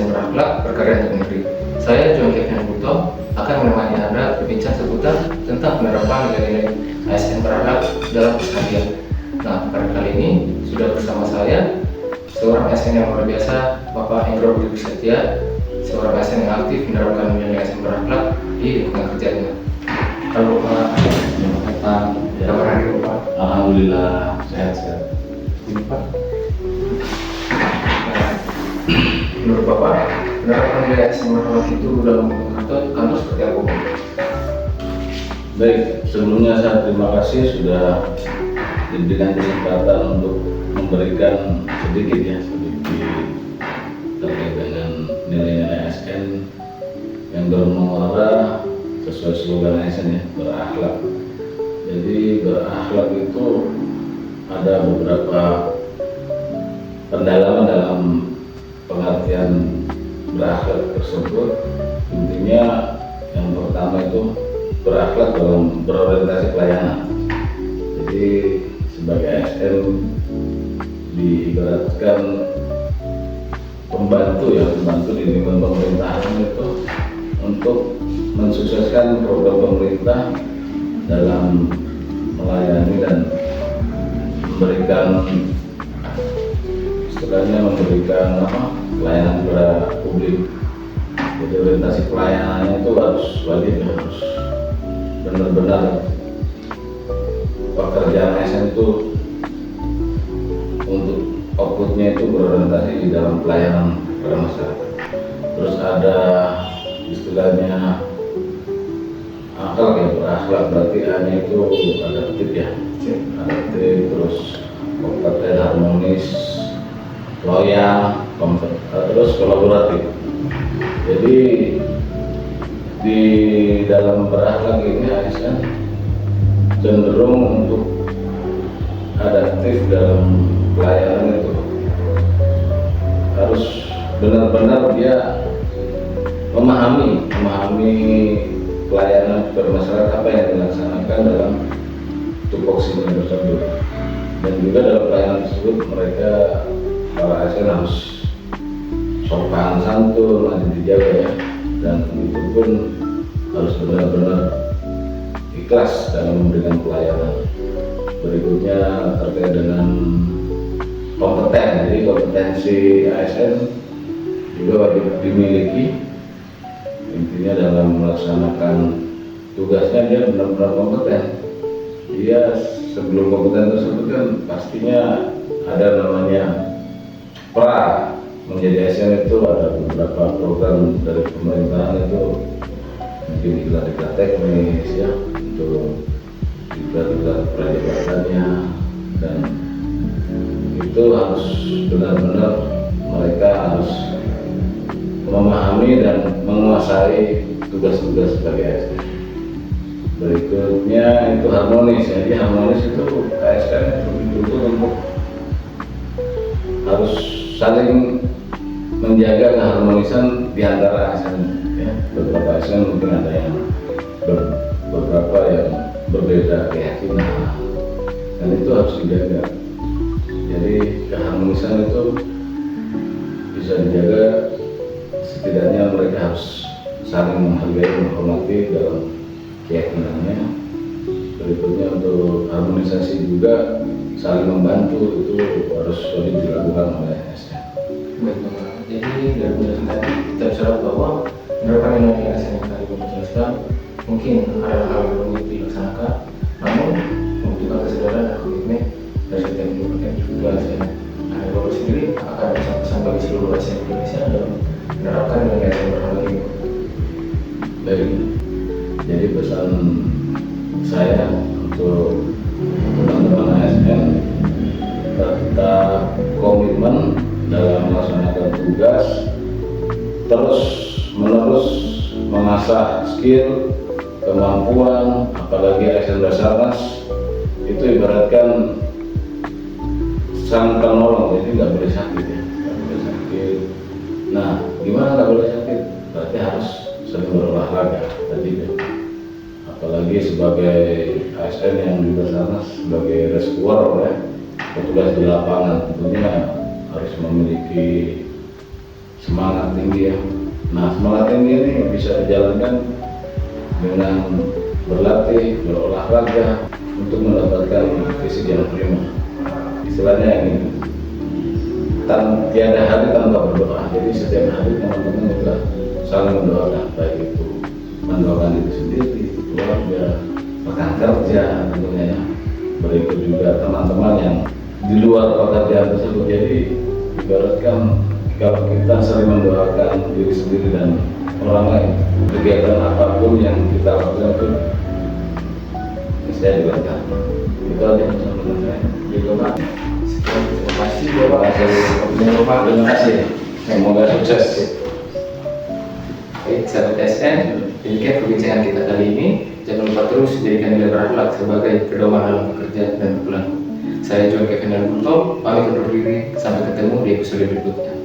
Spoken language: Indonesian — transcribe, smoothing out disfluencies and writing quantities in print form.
ASN berakhlak berkarya untuk negeri. Saya John Kevin Buto akan menemani Anda berbincang seputar tentang penerapan nilai-nilai ASN berakhlak dalam keseharian. Nah, pada kali ini sudah bersama saya seorang ASN yang luar biasa, Bapak Hendro Budi Setia, seorang ASN yang aktif menerapkan nilai ASN berakhlak di lingkungan kerjanya. Halo Pak, Selamat datang. kabar hari ini Pak? Alhamdulillah sehat-sehat. Ini Pak. Menurut Bapak, penerapan nilai ASN berakhlak itu dalam kantor seperti apa Pak? Baik, sebelumnya saya terima kasih sudah diberikan kesempatan untuk memberikan sedikit terkait dengan nilai-nilai ASN yang bermuara sesuai slogan ASN ya, berakhlak. Jadi berakhlak itu ada beberapa pendalaman dalam pengertian berakhlak tersebut. Intinya yang pertama itu berakhlak dalam berorientasi pelayanan. Jadi sebagai ASN diibaratkan membantu di lingkungan pemerintahan itu untuk mensukseskan program pemerintah dalam melayani dan memberikan pelayanan kepada publik. Jadi orientasi pelayanannya itu harus benar-benar pekerjaan ASN itu untuk outputnya itu berorientasi di dalam pelayanan kepada masyarakat. Terus ada istilahnya akhlak ya, berakhlak berarti A-nya itu adaptif ya, adaptif, terus kompeten, harmonis, loyal, terus kolaboratif. Jadi di dalam berakhlak ini ASN cenderung untuk adaptif dalam pelayanan itu harus benar-benar dia memahami pelayanan kepada masyarakat apa yang dilaksanakan dalam tupoksinya tersebut, dan juga dalam pelayanan tersebut mereka para ASN harus sopan santun, harus dijaga ya, dan itu pun harus benar-benar ikhlas dalam memberikan pelayanan. Berikutnya terkait dengan kompeten, jadi kompetensi ASN juga wajib dimiliki. Intinya dalam melaksanakan tugasnya dia benar-benar kompeten. Dia sebelum kompeten tersebut kan pastinya ada namanya pra. Menjadi ASN itu ada beberapa program dari pemerintahan itu, mungkin diklat teknis ya, untuk diklat prajabatannya, dan itu harus benar-benar mereka harus memahami dan menguasai tugas-tugas sebagai ASN. Berikutnya itu harmonis. Jadi harmonis itu ASN itu untuk harus saling menjaga keharmonisan di antara ASN ya. Beberapa ASN mungkin ada yang beberapa yang berbeda keyakinan, dan itu harus dijaga. Jadi keharmonisan itu bisa dijaga, setidaknya mereka harus saling menghargai, menghormati dalam keyakinannya. Berikutnya untuk harmonisasi juga saling membantu, itu harus wajib dilakukan oleh ASN. Baik, jadi dari penjelasan tadi kita bisa lihat bahwa penerapan nilai ASN yang tadi Bapak jelaskan mungkin hal-hal yang rumit dilaksanakan, namun membutuhkan kesadaran dan komitmen dari setiap individu ASN. Nah, Bapak sendiri akan ada pesan-pesan bagi seluruh ASN Indonesia dalam menerapkan nilai ASN berakhlak ini. Baik, jadi pesan saya untuk teman-teman ASN tetap komitmen dalam melaksanakan tugas, terus menerus mengasah skill, kemampuan, apalagi ASN Basarnas itu ibaratkan sang penolong, jadi nggak boleh sakit ya, nggak boleh sakit. Nah, gimana nggak boleh sakit? Berarti harus sering berolahraga tadi ya. Apalagi sebagai ASN yang di Basarnas sebagai rescuer ya, petugas di lapangan, tentunya harus memiliki semangat tinggi ya. Nah, semangat tinggi ini bisa dijalankan dengan berlatih, berolahraga untuk mendapatkan fisik yang prima. Istilahnya ini, tiada hari tanpa berdoa. Jadi setiap hari teman-teman juga saling mendoakan, baik itu mendoakan diri sendiri, keluarga, rekan kerja tentunya ya. Berikut juga teman-teman yang di luar pekerjaan tersebut. Jadi ibaratkan kalau kita sering mendoakan diri sendiri dan orang lain, kegiatan apapun yang kita lakukan itu saya diberkati. Itu aja teman-teman saya. Gitu Pak. Sekian, terima kasih ya Terima Pak. kasih. Terima kasih. Semoga sukses. Baik, sahabat SN, demikian perbincangan kita kali ini. Jangan lupa terus jadikan nilai berakhlak sebagai pedoman dalam bekerja dan berperilaku. Saya John Kevin Bulto, pamit undur diri. Sampai ketemu di episode berikutnya.